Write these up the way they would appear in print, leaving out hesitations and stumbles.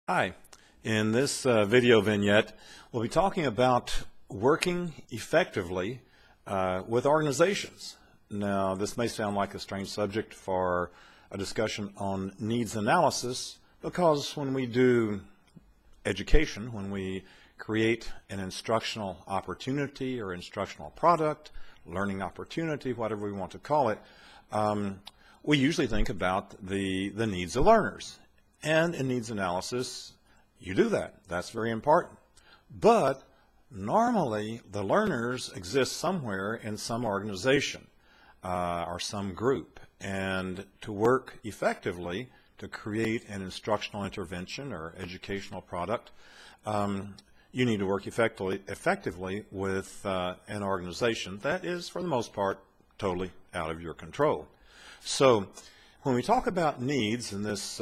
Hi, in this video vignette, we'll be talking about working effectively with organizations. Now, this may sound like a strange subject for a discussion on needs analysis because when we do education, when we create an instructional opportunity or instructional product, learning opportunity, whatever we want to call it, we usually think about the needs of learners. And in needs analysis, you do that. That's very important. But normally, the learners exist somewhere in some organization or some group. And to work effectively to create an instructional intervention or educational product, you need to work effectively with an organization that is, for the most part, totally out of your control. So, when we talk about needs in this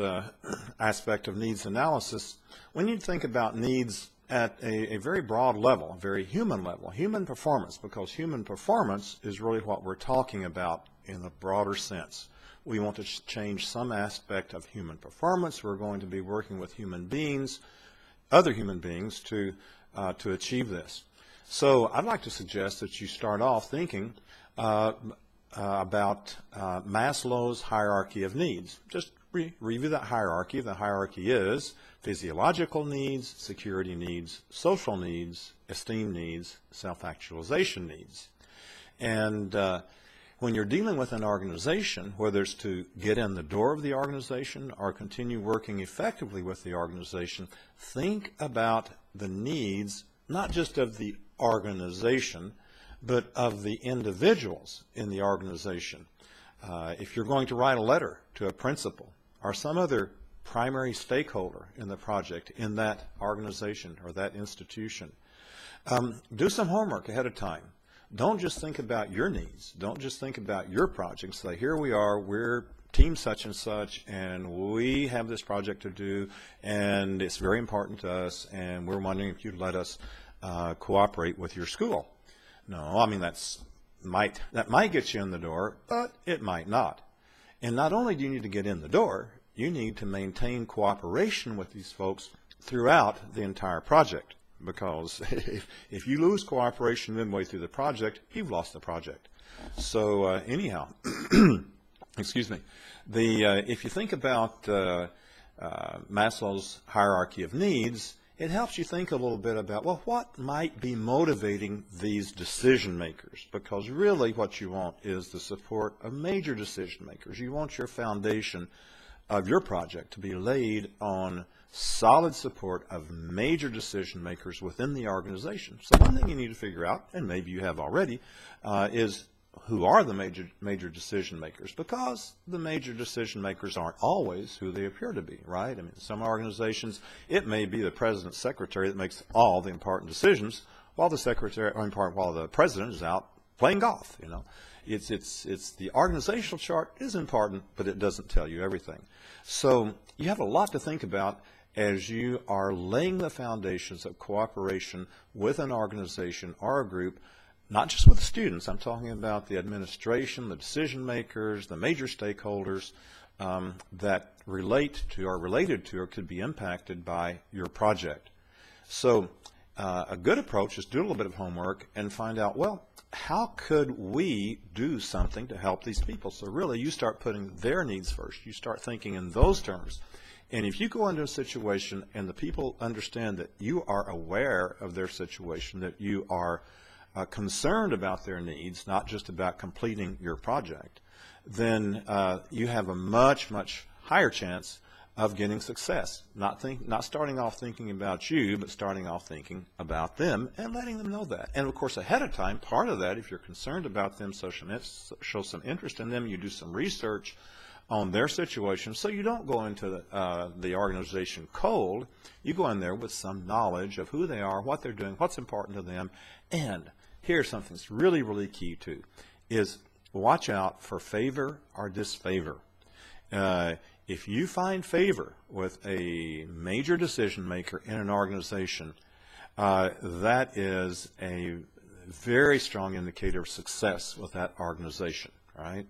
aspect of needs analysis, we need to think about needs at a very broad level, a very human level, human performance, because human performance is really what we're talking about in the broader sense. We want to change some aspect of human performance. We're going to be working with human beings, other human beings, to achieve this. So I'd like to suggest that you start off thinking about Maslow's hierarchy of needs. Just review that hierarchy. The hierarchy is physiological needs, security needs, social needs, esteem needs, self-actualization needs. And when you're dealing with an organization, whether it's to get in the door of the organization or continue working effectively with the organization, think about the needs not just of the organization, but of the individuals in the organization. If you're going to write a letter to a principal or some other primary stakeholder in the project in that organization or that institution, do some homework ahead of time. Don't just think about your needs. Don't just think about your project. Say, here we are, we're team such and such, and we have this project to do, and it's very important to us, and we're wondering if you'd let us cooperate with your school. No, I mean that might get you in the door, but it might not. And not only do you need to get in the door, you need to maintain cooperation with these folks throughout the entire project. Because if you lose cooperation midway through the project, you've lost the project. So anyhow, excuse me. If you think about Maslow's hierarchy of needs, it helps you think a little bit about, well, what might be motivating these decision makers? Because really what you want is the support of major decision makers. You want your foundation of your project to be laid on solid support of major decision makers within the organization. So one thing you need to figure out, and maybe you have already, is who are the major decision makers, because the major decision makers aren't always who they appear to be, right? I mean, some organizations, it may be the president's secretary that makes all the important decisions, while the president is out playing golf. You know, it's the organizational chart is important, but it doesn't tell you everything. So you have a lot to think about as you are laying the foundations of cooperation with an organization or a group. Not just with the students, I'm talking about the administration, the decision makers, the major stakeholders that relate to or related to or could be impacted by your project. So a good approach is do a little bit of homework and find out, well, how could we do something to help these people? So really you start putting their needs first. You start thinking in those terms. And if you go into a situation and the people understand that you are aware of their situation, that you are concerned about their needs, not just about completing your project, then you have a much, much higher chance of getting success. Not starting off thinking about you, but starting off thinking about them and letting them know that. And of course, ahead of time, part of that, if you're concerned about them, show some interest in them, you do some research on their situation, so you don't go into the organization cold. You go in there with some knowledge of who they are, what they're doing, what's important to them. And here's something that's really, really key too, is watch out for favor or disfavor. If you find favor with a major decision maker in an organization, that is a very strong indicator of success with that organization, right?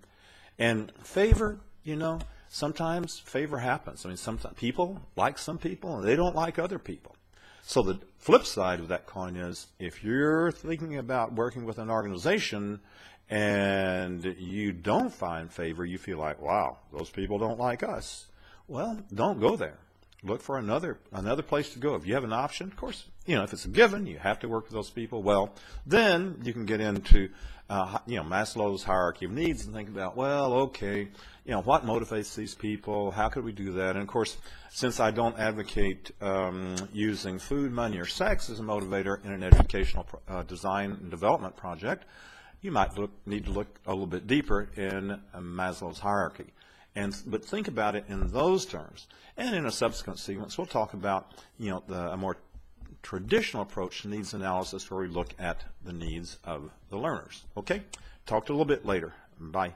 And favor, you know, sometimes favor happens. I mean, sometimes people like some people and they don't like other people. So the flip side of that coin is, if you're thinking about working with an organization and you don't find favor, you feel like, wow, those people don't like us. Well, don't go there. Look for another place to go. If you have an option, of course, if it's a given, you have to work with those people. Well, then you can get into, Maslow's hierarchy of needs and think about, well, okay, what motivates these people? How could we do that? And of course, since I don't advocate using food, money, or sex as a motivator in an educational design and development project, you might need to look a little bit deeper in Maslow's hierarchy. But think about it in those terms. And in a subsequent sequence, we'll talk about a more traditional approach to needs analysis, where we look at the needs of the learners. Okay? Talk to you a little bit later. Bye.